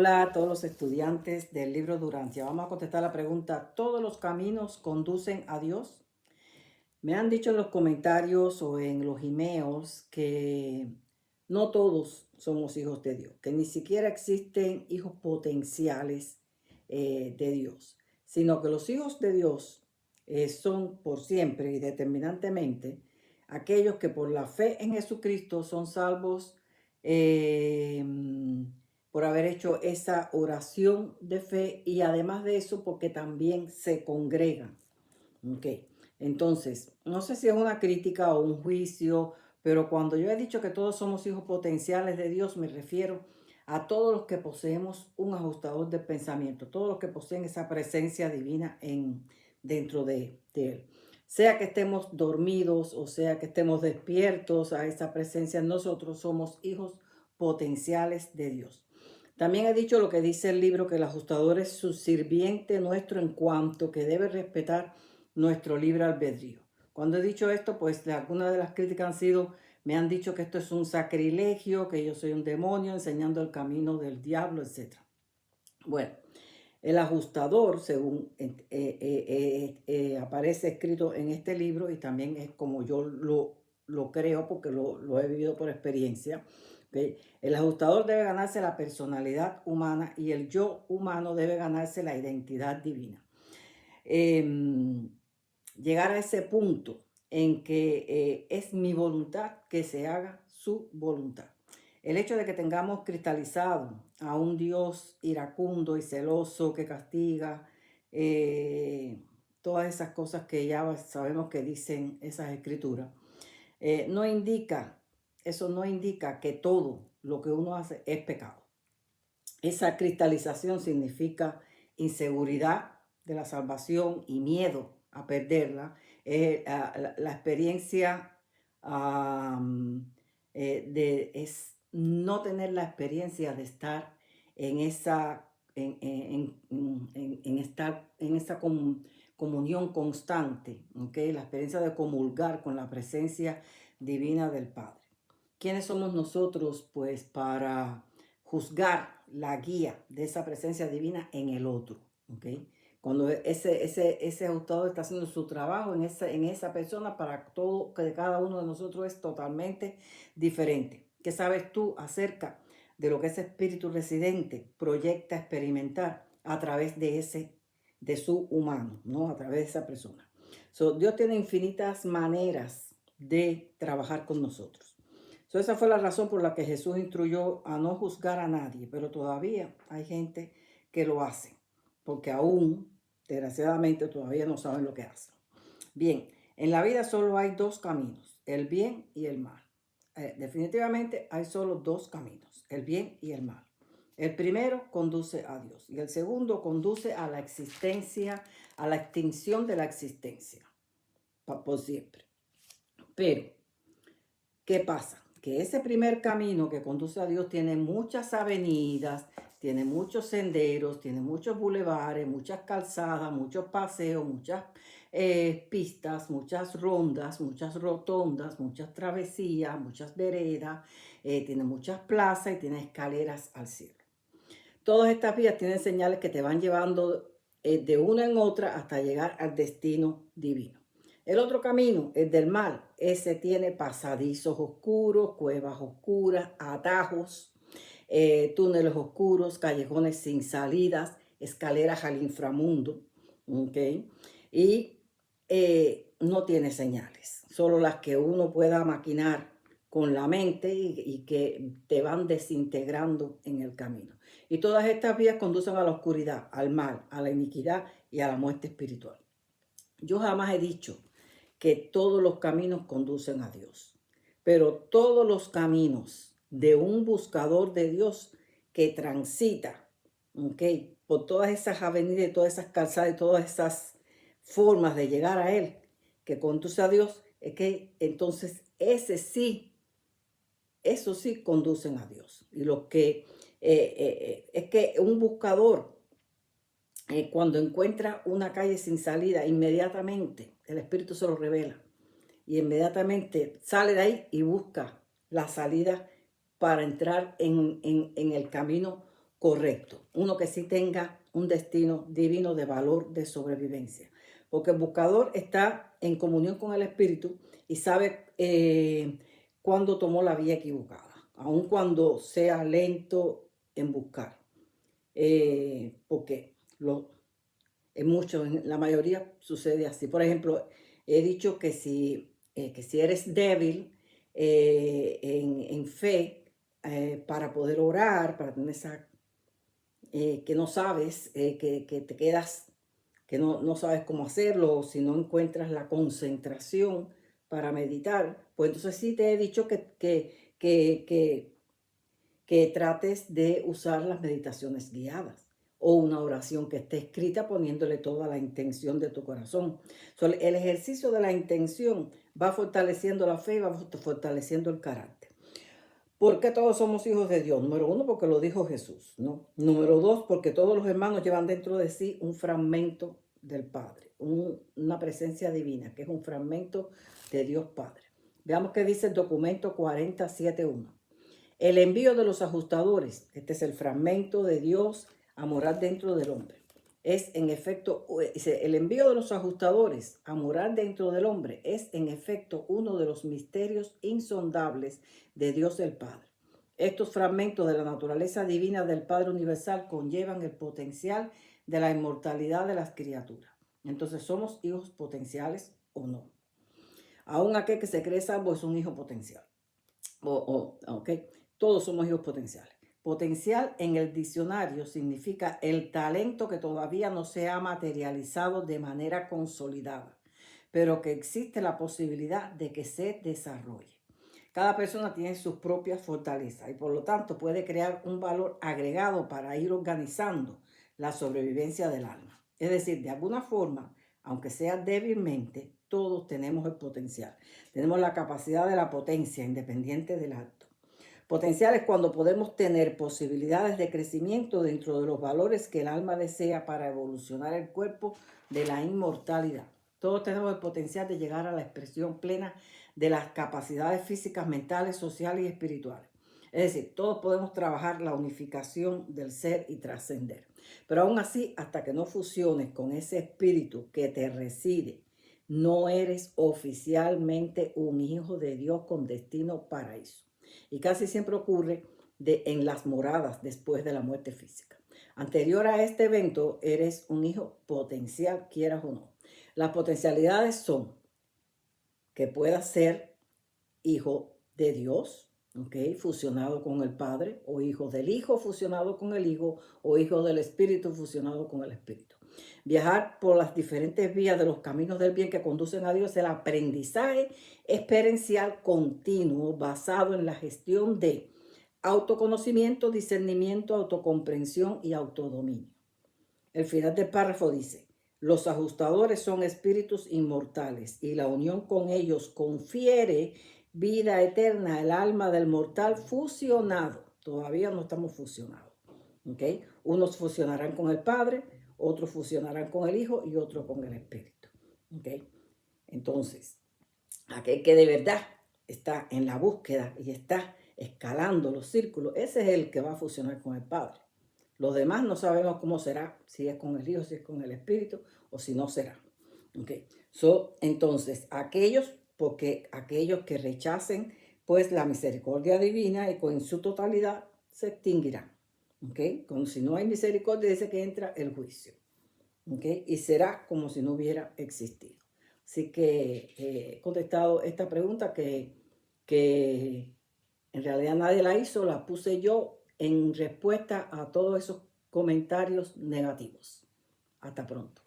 Hola a todos los estudiantes del libro Durancia. Vamos a contestar la pregunta, ¿todos los caminos conducen a Dios? Me han dicho en los comentarios o en los emails que no todos somos hijos de Dios, que ni siquiera existen hijos potenciales de Dios, sino que los hijos de Dios son por siempre y determinantemente aquellos que por la fe en Jesucristo son salvos eh, por haber hecho esa oración de fe y además de eso porque también se congregan. Ok, entonces, no sé si es una crítica o un juicio, pero cuando yo he dicho que todos somos hijos potenciales de Dios, me refiero a todos los que poseemos un ajustador de pensamiento, todos los que poseen esa presencia divina dentro de Él. Sea que estemos dormidos o sea que estemos despiertos a esa presencia, nosotros somos hijos potenciales de Dios. También he dicho lo que dice el libro, que el ajustador es su sirviente nuestro en cuanto que debe respetar nuestro libre albedrío. Cuando he dicho esto, pues algunas de las críticas han sido, me han dicho que esto es un sacrilegio, que yo soy un demonio enseñando el camino del diablo, etc. Bueno, el ajustador, según aparece escrito en este libro, y también es como yo lo creo porque lo he vivido por experiencia, ¿okay? El ajustador debe ganarse la personalidad humana y el yo humano debe ganarse la identidad divina. Llegar a ese punto en que es mi voluntad que se haga su voluntad. El hecho de que tengamos cristalizado a un Dios iracundo y celoso que castiga, todas esas cosas que ya sabemos que dicen esas escrituras, no indica, eso no indica que todo lo que uno hace es pecado. Esa cristalización significa inseguridad de la salvación y miedo a perderla. La experiencia es no tener la experiencia de estar en esa, estar en esa comunión constante, ¿okay? La experiencia de comulgar con la presencia divina del Padre. ¿Quiénes somos nosotros, pues, para juzgar la guía de esa presencia divina en el otro? ¿Okay? Cuando ese ajustador está haciendo su trabajo en esa persona, para todo, que cada uno de nosotros es totalmente diferente. ¿Qué sabes tú acerca de lo que ese espíritu residente proyecta experimentar a través de su humano, ¿no? A través de esa persona. Dios tiene infinitas maneras de trabajar con nosotros. Esa fue la razón por la que Jesús instruyó a no juzgar a nadie, pero todavía hay gente que lo hace, porque aún, desgraciadamente, todavía no saben lo que hacen. Bien, en la vida solo hay dos caminos, el bien y el mal. Definitivamente hay solo dos caminos, el bien y el mal. El primero conduce a Dios y el segundo conduce a la existencia, a la extinción de la existencia, por siempre. Pero ¿qué pasa? Que ese primer camino que conduce a Dios tiene muchas avenidas, tiene muchos senderos, tiene muchos bulevares, muchas calzadas, muchos paseos, muchas pistas, muchas rondas, muchas rotondas, muchas travesías, muchas veredas, tiene muchas plazas y tiene escaleras al cielo. Todas estas vías tienen señales que te van llevando de una en otra hasta llegar al destino divino. El otro camino, el del mal, ese tiene pasadizos oscuros, cuevas oscuras, atajos, túneles oscuros, callejones sin salidas, escaleras al inframundo, ¿ok? Y no tiene señales, solo las que uno pueda maquinar con la mente y que te van desintegrando en el camino. Y todas estas vías conducen a la oscuridad, al mal, a la iniquidad y a la muerte espiritual. Yo jamás he dicho que todos los caminos conducen a Dios, pero todos los caminos de un buscador de Dios que transita, ¿okay?, por todas esas avenidas, todas esas calzadas y todas esas formas de llegar a Él que conduce a Dios, es que entonces eso sí conducen a Dios. Y los que, es que un buscador, cuando encuentra una calle sin salida, inmediatamente el Espíritu se lo revela. Y inmediatamente sale de ahí y busca la salida para entrar en el camino correcto, uno que sí tenga un destino divino de valor de sobrevivencia. Porque el buscador está en comunión con el Espíritu y sabe cuándo tomó la vía equivocada, aun cuando sea lento en buscar. Porque en la mayoría sucede así. Por ejemplo, he dicho que si eres débil en fe, para poder orar, para tener esa, que no sabes, que te quedas, que no sabes cómo hacerlo, si no encuentras la concentración para meditar, pues entonces sí te he dicho que trates de usar las meditaciones guiadas o una oración que esté escrita poniéndole toda la intención de tu corazón. El ejercicio de la intención va fortaleciendo la fe y va fortaleciendo el carácter. ¿Por qué todos somos hijos de Dios? Número uno, porque lo dijo Jesús, ¿no? Número dos, porque todos los hermanos llevan dentro de sí un fragmento del Padre, una presencia divina, que es un fragmento de Dios Padre. Veamos qué dice el documento 47.1. El envío de los ajustadores, este es el fragmento de Dios a morar dentro del hombre. Es en efecto, el envío de los ajustadores a morar dentro del hombre es en efecto uno de los misterios insondables de Dios el Padre. Estos fragmentos de la naturaleza divina del Padre Universal conllevan el potencial de la inmortalidad de las criaturas. Entonces, ¿somos hijos potenciales o no? Aún aquel que se cree salvo es un hijo potencial. Okay. Todos somos hijos potenciales. Potencial en el diccionario significa el talento que todavía no se ha materializado de manera consolidada, pero que existe la posibilidad de que se desarrolle. Cada persona tiene sus propias fortalezas y por lo tanto puede crear un valor agregado para ir organizando la sobrevivencia del alma. Es decir, de alguna forma, aunque sea débilmente, todos tenemos el potencial. Tenemos la capacidad de la potencia independiente del acto. Potencial es cuando podemos tener posibilidades de crecimiento dentro de los valores que el alma desea para evolucionar el cuerpo de la inmortalidad. Todos tenemos el potencial de llegar a la expresión plena de las capacidades físicas, mentales, sociales y espirituales. Es decir, todos podemos trabajar la unificación del ser y trascender. Pero aún así, hasta que no fusiones con ese espíritu que te reside, no eres oficialmente un hijo de Dios con destino paraíso. Y casi siempre ocurre en las moradas después de la muerte física. Anterior a este evento, eres un hijo potencial, quieras o no. Las potencialidades son que puedas ser hijo de Dios, ¿okay? Fusionado con el Padre, o hijo del Hijo fusionado con el Hijo, o hijo del Espíritu fusionado con el Espíritu. Viajar por las diferentes vías de los caminos del bien que conducen a Dios, el aprendizaje experiencial continuo basado en la gestión de autoconocimiento, discernimiento, autocomprensión y autodominio. El final del párrafo dice: los ajustadores son espíritus inmortales y la unión con ellos confiere vida eterna al alma del mortal fusionado. Todavía no estamos fusionados. ¿Okay? Unos fusionarán con el Padre, otros fusionarán con el Hijo y otros con el Espíritu. ¿Okay? Entonces, aquel que de verdad está en la búsqueda y está escalando los círculos, ese es el que va a fusionar con el Padre. Los demás no sabemos cómo será, si es con el Hijo, si es con el Espíritu o si no será. ¿Okay? Entonces, aquellos que rechacen pues la misericordia divina y en su totalidad se extinguirán. ¿Okay? Como si no hay misericordia, dice que entra el juicio. ¿Okay? Y será como si no hubiera existido. Así que he contestado esta pregunta que en realidad nadie la hizo, la puse yo en respuesta a todos esos comentarios negativos. Hasta pronto.